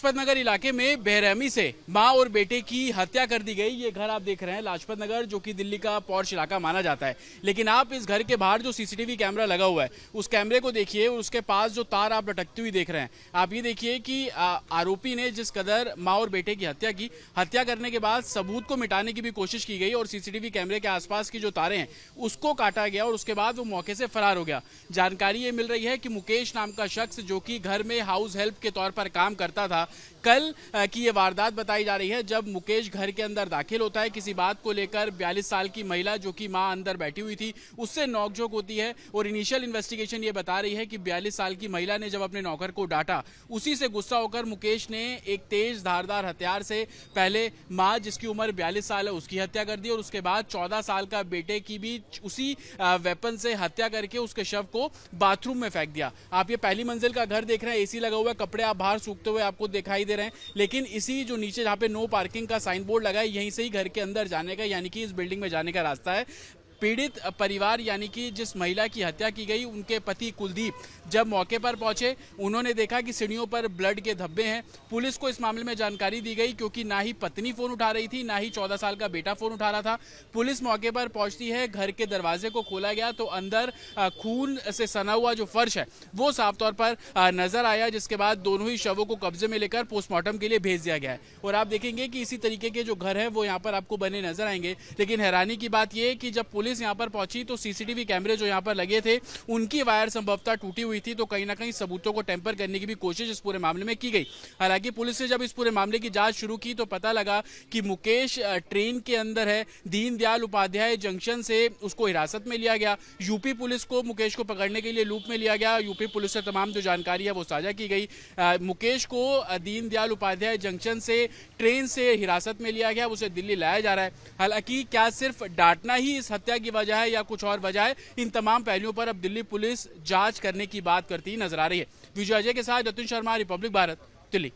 लाजपत नगर इलाके में बेरहमी से मां और बेटे की हत्या कर दी गई। ये घर आप देख रहे हैं लाजपत नगर, जो कि दिल्ली का पॉश इलाका माना जाता है। लेकिन आप इस घर के बाहर जो सीसीटीवी कैमरा लगा हुआ है उस कैमरे को देखिए, उसके पास जो तार आप लटकती हुई देख रहे हैं, आप ये देखिए कि आरोपी ने जिस कदर मां और बेटे की हत्या की, हत्या करने के बाद सबूत को मिटाने की भी कोशिश की गई और सीसीटीवी कैमरे के आसपास की जो तारें हैं उसको काटा गया और उसके बाद वो मौके से फरार हो गया। जानकारी ये मिल रही है कि मुकेश नाम का शख्स, जो कि घर में हाउस हेल्प के तौर पर काम करता था, कल की ये वारदात बताई जा रही है जब मुकेश घर के अंदर दाखिल होता है। किसी बात को लेकर 42 साल की महिला, जो कि मां अंदर बैठी हुई थी, उससे नोकझोंक होती है और इनिशियल इन्वेस्टिगेशन ये बता रही है कि 42 साल की महिला ने जब अपने नौकर को डांटा, उसी से गुस्सा होकर मुकेश ने एक तेज धारदार हथियार से पहले मां, जिसकी उम्र 42 साल है, उसकी हत्या कर दी और उसके बाद 14 साल का बेटे की भी उसी वेपन से हत्या करके उसके शव को बाथरूम में फेंक दिया। आप ये पहली मंजिल का घर देख रहे हैं, एसी लगा हुआ है, कपड़े आप बाहर सूखते हुए आपको दिखाई दे रहे हैं। लेकिन इसी जो नीचे जहां पे नो पार्किंग का साइन बोर्ड लगा है, यहीं से ही घर के अंदर जाने का, यानी कि इस बिल्डिंग में जाने का रास्ता है। पीड़ित परिवार, यानी कि जिस महिला की हत्या की गई, उनके पति कुलदीप जब मौके पर पहुंचे, उन्होंने देखा कि सीढ़ियों पर ब्लड के धब्बे हैं। पुलिस को इस मामले में जानकारी दी गई, क्योंकि ना ही पत्नी फोन उठा रही थी, ना ही 14 साल का बेटा फोन उठा रहा था। पुलिस मौके पर पहुंचती है, घर के दरवाजे को खोला गया तो अंदर खून से सना हुआ जो फर्श है वो साफ तौर पर नजर आया, जिसके बाद दोनों ही शवों को कब्जे में लेकर पोस्टमार्टम के लिए भेज दिया गया है। और आप देखेंगे कि इसी तरीके के जो घर है वो यहाँ पर आपको बने नजर आएंगे। लेकिन हैरानी की बात यह कि जब पुलिस यहाँ पर पहुंची तो सीसीटीवी कैमरे जो यहाँ पर लगे थे उनकी वायर संभवतः टूटी हुई थी, तो कहीं ना कहीं सबूतों को टेम्पर करने की भी कोशिश इस पूरे मामले में की गई। हालांकि पुलिस ने जब इस पूरे मामले की जांच शुरू की तो पता लगा कि मुकेश ट्रेन के अंदर है, दीनदयाल उपाध्याय जंक्शन से उसको हिरासत में लिया गया। यूपी पुलिस को मुकेश को पकड़ने के लिए लूप में लिया गया। यूपी पुलिस से तमाम जो जानकारी है वो साझा की गई। मुकेश को दीनदयाल उपाध्याय जंक्शन से ट्रेन से हिरासत में लिया गया, उसे दिल्ली लाया जा रहा है। हालांकि क्या सिर्फ डांटना ही इस हत्या की वजह है या कुछ और वजह है, इन तमाम पहलुओं पर अब दिल्ली पुलिस जांच करने की बात करती नजर आ रही है। विजय अजय के साथ जतिन शर्मा, रिपब्लिक भारत, दिल्ली।